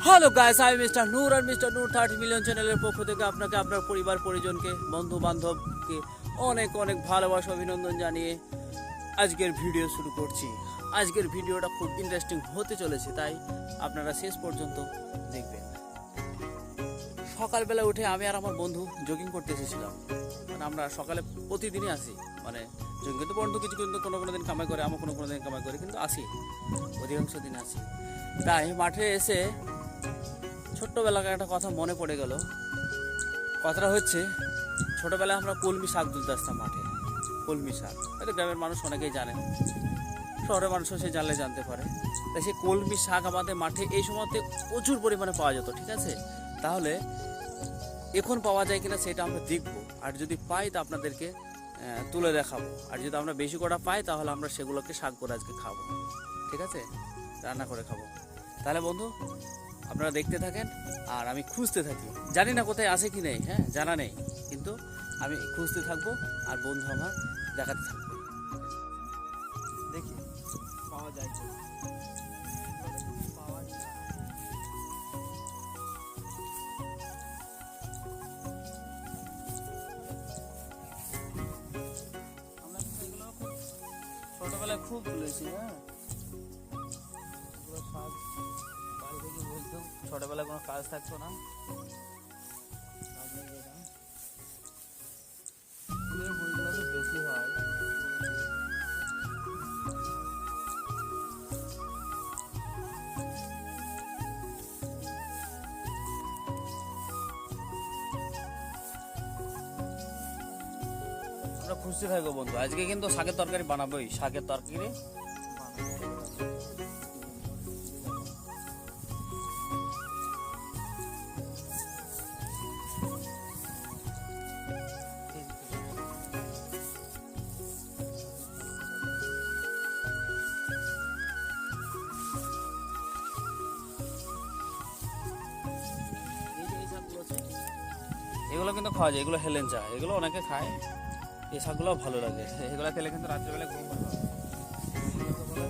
Hello guys, আমি mister নূর আর mister নূর 30 million চ্যানেলের পক্ষ থেকে আপনাকে আপনার পরিবার পরিজনকে বন্ধু বান্ধবকে অনেক অনেক ভালোবাসা অভিনন্দন জানিয়ে আজকের ভিডিও শুরু করছি। আজকের ভিডিওটা খুব ইন্টারেস্টিং হতে চলেছে, তাই আপনারা শেষ পর্যন্ত দেখবেন। সকালবেলা উঠে আমি আর আমার বন্ধু জগিং করতে এসেছিলাম। মানে আমরা সকালে প্রতিদিনই আসি, মানে জগিং করতে বন্ধু কিছু কিন্তু কোনো কোনো দিন কামাই করে, আমার কোনো কোনো দিন কামাই করে, কিন্তু আসি, অধিকাংশ দিন আসি। তাই মাঠে এসে ছোট্টবেলাকার একটা কথা মনে পড়ে গেল। কথাটা হচ্ছে, ছোটবেলায় আমরা কলমি শাক তুলতে আসতাম মাঠে। কলমি শাক হয়তো গ্রামের মানুষ অনেকেই জানেন, শহরের মানুষও সে জানলে জানতে পারে। তাই সেই কলমি শাক আমাদের মাঠে এই সময়তে প্রচুর পরিমাণে পাওয়া যেত, ঠিক আছে? তাহলে এখন পাওয়া যায় কিনা সেটা আমরা দেখবো, আর যদি পাই তা আপনাদেরকে তুলে দেখাবো। আর যদি আমরা বেশি করে পাই তাহলে আমরা সেগুলোকে শাক করে আজকে খাবো, ঠিক আছে? রান্না করে খাবো। তাহলে বন্ধু আপনারা দেখতে থাকেন আর আমি খুঁজতে থাকি। জানি না কোথায় আছে কি নেই, হ্যাঁ জানা নেই, কিন্তু আমি খুঁজতে থাকবো আর বন্ধু আমার দেখাতে থাকবে। দেখি পাওয়া যায় কি পাওয়া যায়। আমরা এগুলো খুব ছোটবেলায় খুব তুলেছি, হ্যাঁ এগুলো শাক বাড়ি থেকে বলতাম, ছোটবেলায় কোনো কাজ থাকতো না, ফুলের বইগুলো তো বেশি হয়। আমরা খুশি থাকবো বন্ধু, আজকে কিন্তু শাকের তরকারি বানাবোই, শাকের তরকারি। এগুলো কিন্তু খাওয়া যায়, এগুলো হেলেঞ্চা, এগুলো অনেকে খায়, এই শাকগুলো ভালো লাগে। এগুলো খেলে কিন্তু রাত্রিবেলা ঘুম ভালো হবে। এগুলোকে বলে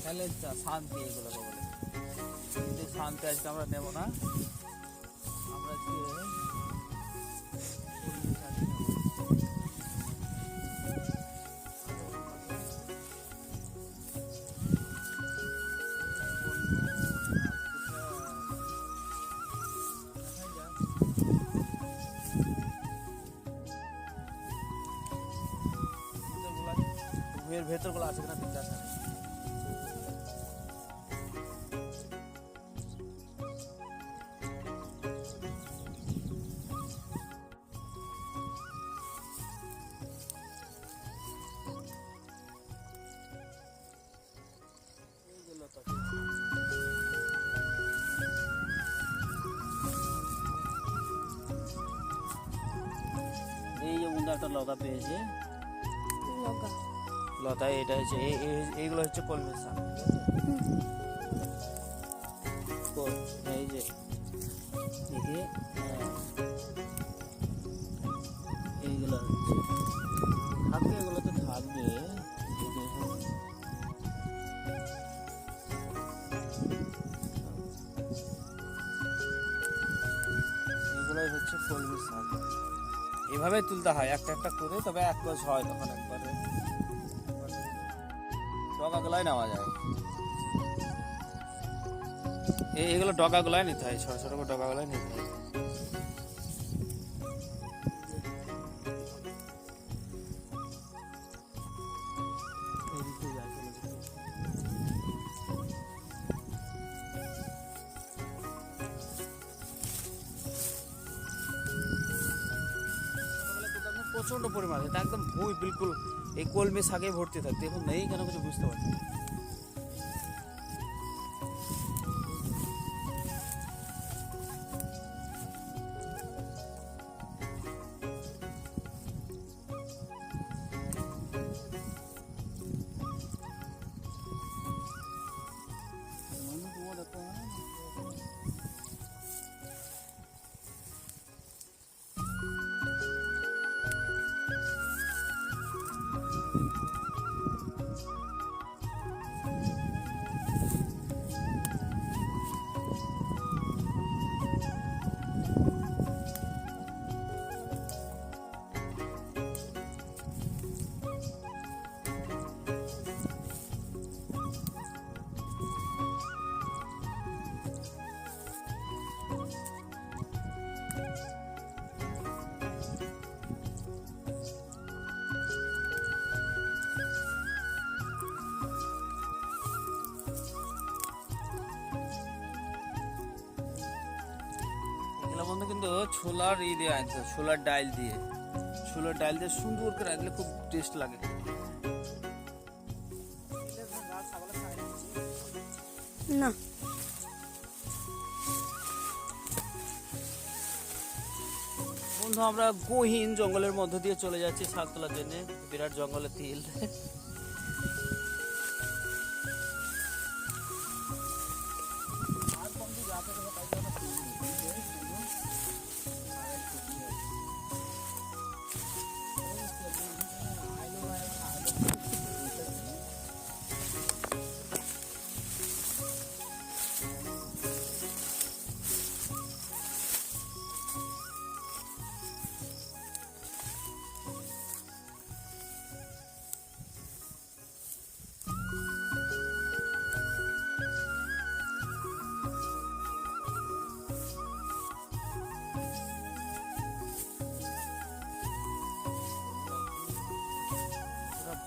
হেলেঞ্চা, শান্তি, এগুলোকে বলে। কিন্তু এই শান্তি আজকে আমরা নেব না, আমরা আজকে এর ভেতরগুলো আছে কিনা ঠিক আছে। এই যে বন্ধু একটা লতা পেয়েছে, লতা, এটা হচ্ছে এইগুলো হচ্ছে কলমি শাক, এই যে দেখি, এইগুলো হচ্ছে থাকবে, এগুলো তো থাকবে। এগুলোই হচ্ছে কলমি শাক, এভাবে তুলতে হয় একটা একটা করে, তবে এক গাছ হয় তখন একবারে ডগাগুলাই নেওয়া যায়। এগুলো ডগাগুলাই নিতে হয়, ছোট ছোট করে ডগাগুলাই নিতে হয়। প্রচন্ড পরিমাণে, এটা একদম ভুঁই বিলকুল এই কলমি শাকে ভর্তি থাকতে, এখন নেই কেন কিছু বুঝতে পারছি। এগুলো বন্ধু কিন্তু ছোলার দিয়ে আনছে, ছোলার ডাল দিয়ে সুন্দর করে রাখলে খুব টেস্ট লাগে। না বন্ধু আমরা গহীন জঙ্গলের মধ্য দিয়ে চলে যাচ্ছি শাক তোলার জন্য। বিরাট জঙ্গলের তিল।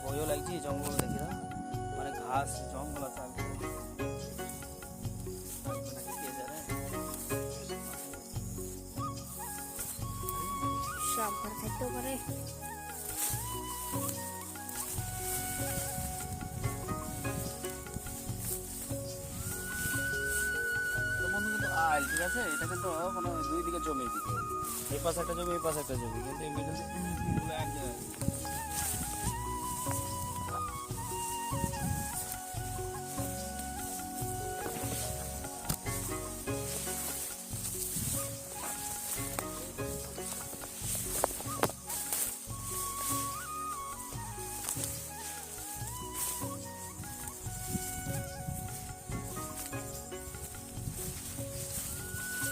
ভয়ও লাগছে এই জঙ্গল দেখে না, মানে ঘাস জঙ্গল আছে আর সব ঘর থাকতেও পারে। আইল ঠিক আছে, এটা কিন্তু কোনো দুই দিকে জমি, দিকে এই পাশে একটা জমি এই পাশে একটা জমি, কিন্তু এই মিডল এক জায়গায়।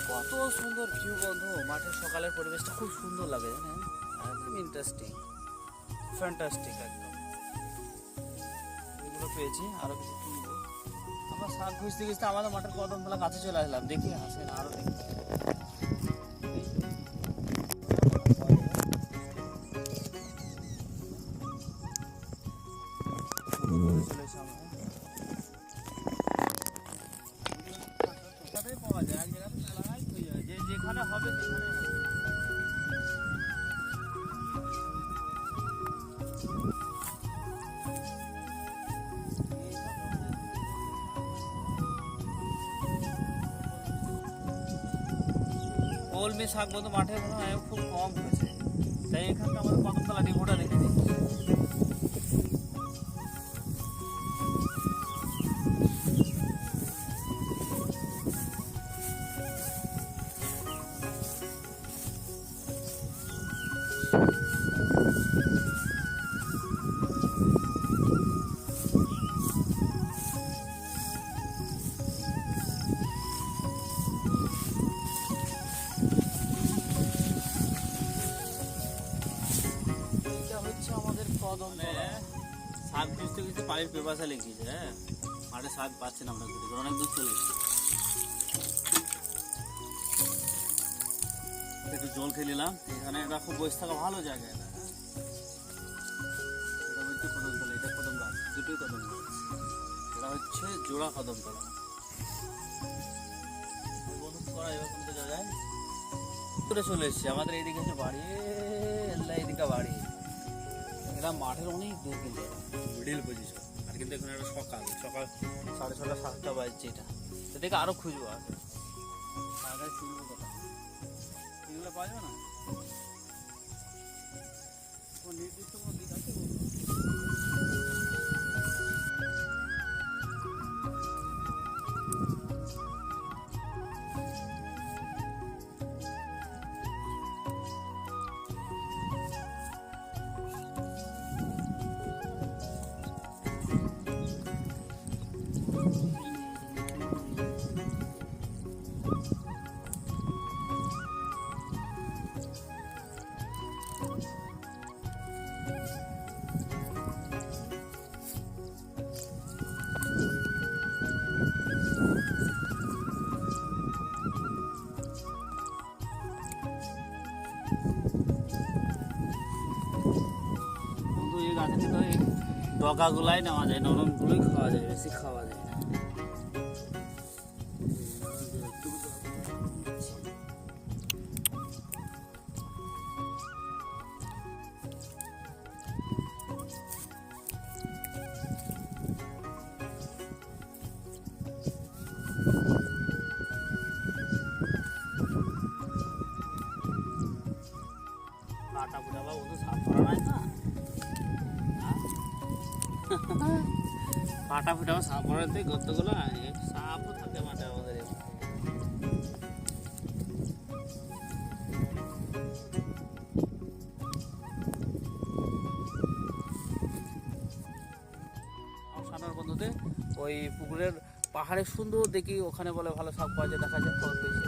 কত সুন্দর ভিউ বন্ধু, মাঠের সকালের পরিবেশটা খুব সুন্দর লাগে জানেন, একদম ইন্টারেস্টিং, ফ্যান্টাস্টিক একদম। এগুলো পেয়েছি, আরো কিছু তুলবো। আমরা শাক খুঁজতে খুঁজতে আমাদের মাঠের কদমতলা কাছে চলে আসলাম, দেখি আসে না আরো দেখি। চলে এসে আমরা পাওয়া যায়, এক জায়গাতে মেলায় হয়ে যায়, যে যেখানে হবে সেখানে হবে। কলমি শাক বন্ধু মাঠে মনে হয় খুব কম হয়েছে, তাই এখানটা আমাদের কদমতলা ডিপোটা রেখে দিই। শাক খুঁজতে খুঁজতে পানির পেপাসা লেগেছে, হ্যাঁ মাঠে শাক পাচ্ছে না আমরা, অনেক দূর চলে এসেছি। একটু জল খেয়ে নিলাম, এখানে এটা খুব বসে থাকা ভালো জায়গা। এটা এটা হচ্ছে কদমতলা, এটা কদম গাছ, দুটোই কদম গাছ। এটা হচ্ছে জোড়া কদমতলা। চলে এসেছি আমাদের এইদিকে হচ্ছে বাড়ি, এইদিকে বাড়ি। এটা মাঠের অনেক দূর কিন্তু মিডিল পজিশন, আর কিন্তু এখন একটা সকাল 6:30 7টা বাজছে। এটা দেখে আরো খুঁজবো, আছে আগে শুনবো কথা, এগুলো পাওয়া যাবে না। নির্দিষ্ট কোনো দিক আছে? গাছে তো এই ডগাগুলাই নেওয়া যায়, নরমগুলোই খাওয়া যায়, বেশি খাওয়া যায় না। কাটা ফুটা সাপ করাতে গর্তগুলো সাপও থাকে মাঠে আমাদের সানার বন্ধুদের ওই পুকুরের পাহাড়ে সুন্দর দেখি ওখানে বলে ভালো শাক পাওয়া যায় দেখা যায় খবর পেয়েছি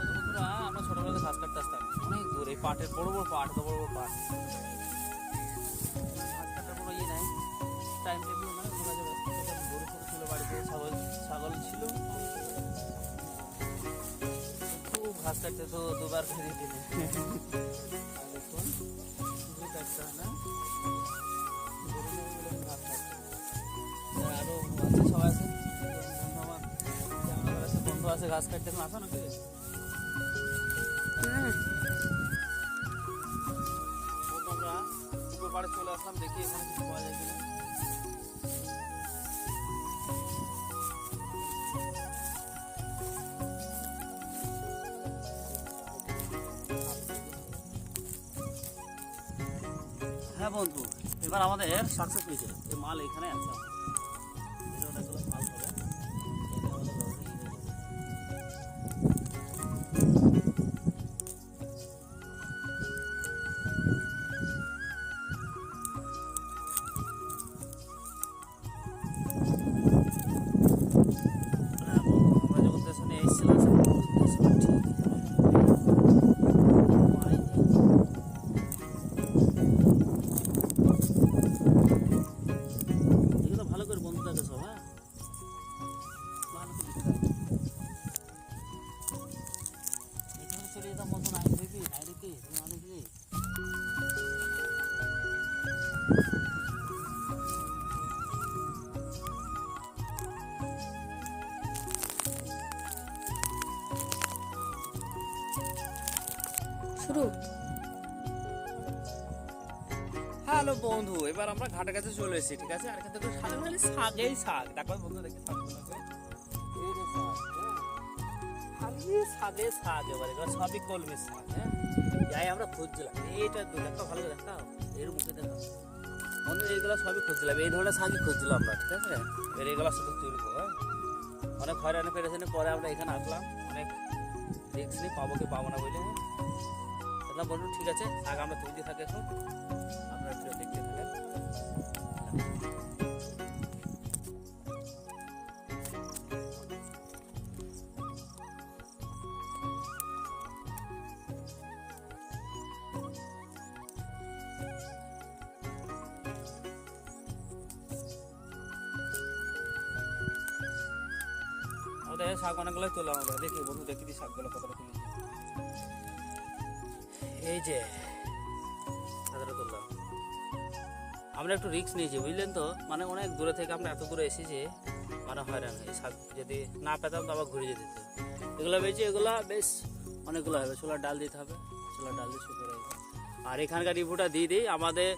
বন্ধুরা আমরা ছোটবেলাতে ঘাস কাটতে আসতাম অনেক দূর এই পাটের বড় বড় পাট তো বড় বড় পাট ঘাস কাটার কোনো ইয়ে নাই টাইম টেবিল নাই ঘোরা যাবে গরু ফরু ছিল বাড়িতে ছাগল ছিল খুব ঘাস কাটতে তো দুবার ফেরিয়ে দিলে আর দেখুন শুধু কাটতে হয় না ঘাস কাটতে আরো আছে সবাই আছে ধন্যবাদ যেমন আছে বন্ধু আছে ঘাস কাটতে এখন আসো নাকি না আমরা পুকুর পাড়ে চলে আসলাম দেখি এখানে কিছু পাওয়া যায় কিনা হ্যাঁ বন্ধু এবার আমাদের সাকসেস হয়েছে এই মাল এখানে আছে এটা অনেকগুলো মাল হবে এটা আমাদের লরি হয়ে যাবে। হ্যাঁ বন্ধু, আমরা যখন স্টেশনে এসেছিলাম স্টেশন ঠিক এগুলো ভালো করে বন্ধু থাকে সব হ্যাঁ ভালো করে লিখতে হবে। এখানে চলে যেতাম বন্ধু নাই দেখি তুমি অনেক দিলি শুরু হ্যালো বন্ধু এবার আমরা ঘাটের কাছে চলে এসেছি ঠিক আছে আর এখান থেকে শাক মানে শাকেই শাক দেখো বন্ধু দেখি শাক এই রে শাক খালি শাকে শাক এবার এগুলো সবই কলমের শাক হ্যাঁ যাই আমরা খুঁজছিলাম এইটা একটা ভালো করে দেখাও এর মুখে দেখাও বন্ধু এইগুলো সবই খুঁজছিলাম এই ধরনের শাকই খুঁজছিলাম আমরা ঠিক আছে এর এইগুলো শুধু তুলবো হ্যাঁ অনেক হয়রানি পেরেছেন পরে আমরা এখানে আসলাম অনেক রিক্স নিয়ে পাবো কি পাবো না বলে হ্যাঁ বন্ধু ঠিক আছে শাক আমরা তুলতে থাকি এখন আপনারা ভিডিও দেখতে থাকেন আমাদের শাক অনেকগুলো তুললাম আমরা দেখি বন্ধু দেখি দিই শাকগুলো কতটা তুলেছি এই যে শাকটা তুললাম আমরা একটু রিস্ক নিয়েছি বুঝলেন তো মানে অনেক দূরে থেকে আমরা এত দূরে এসেছি মানে হয়রান হয় শাক যদি না পেতাম তো আবার ঘুরে যেতে হতো এগুলো বেশি এগুলো বেশ অনেকগুলো হবে ছোলার ডাল দিতে হবে ছোলার ডাল দিয়ে শুরু করে আর এখানকার রিভিউটা দিয়ে দিই আমাদের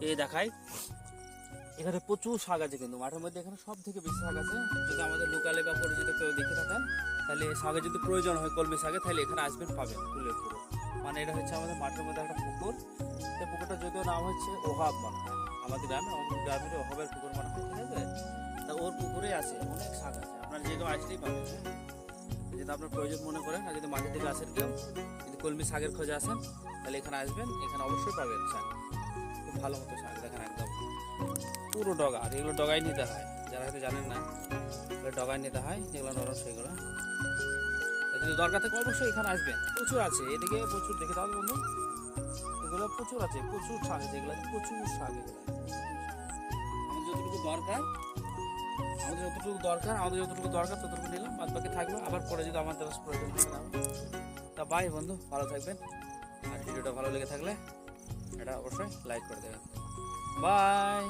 এই দেখাই এখানে প্রচুর শাক আছে কিন্তু মাঠের মধ্যে এখানে সব থেকে বেশি শাক আছে যদি আমাদের লোকালে বা পরিচিত কেউ দেখে থাকেন তাহলে শাকের যদি প্রয়োজন হয় কলমি শাকে তাহলে এখানে আসবেন পাবেন ফুলের পুরো মানে এটা হচ্ছে আমাদের মাঠের মধ্যে একটা পুকুর সেই পুকুরটা যদিও নাম হচ্ছে ওহাব মনে হয় আমাদের গ্রামের ওহাবের পুকুর মনে হয় ঠিক আছে তা ওর পুকুরে আছে অনেক শাক আছে আপনার যে কেউ আসলেই পাবেন যদি আপনার প্রয়োজন মনে করেন আর যদি মাঠের থেকে আসেন কেউ যদি কলমি শাকের খোঁজে আসেন তাহলে এখানে আসবেন এখানে অবশ্যই পাবেন শাক খুব ভালো মতো শাক দেখেন একদম পুরো ডগা আর এগুলো ডগায় নিতে হয় যারা হয়তো জানেন না এগুলো ডগায় নিতে হয় যেগুলো নরম সেগুলো যদি দরকার থাকে অবশ্যই এখানে আসবেন প্রচুর আছে এদিকে প্রচুর দেখে দাও বন্ধু এগুলো প্রচুর আছে প্রচুর শাক আছে এগুলো প্রচুর শাক এগুলো আমাদের যতটুকু দরকার ততটুকু নিলাম বাদ বাকি থাকলো আবার পরে যদি আমাদের প্রয়োজন হয় না তা বাই বন্ধু ভালো থাকবেন আর ভিডিওটা ভালো লেগে থাকলে এটা অবশ্যই লাইক করে দেবেন বাই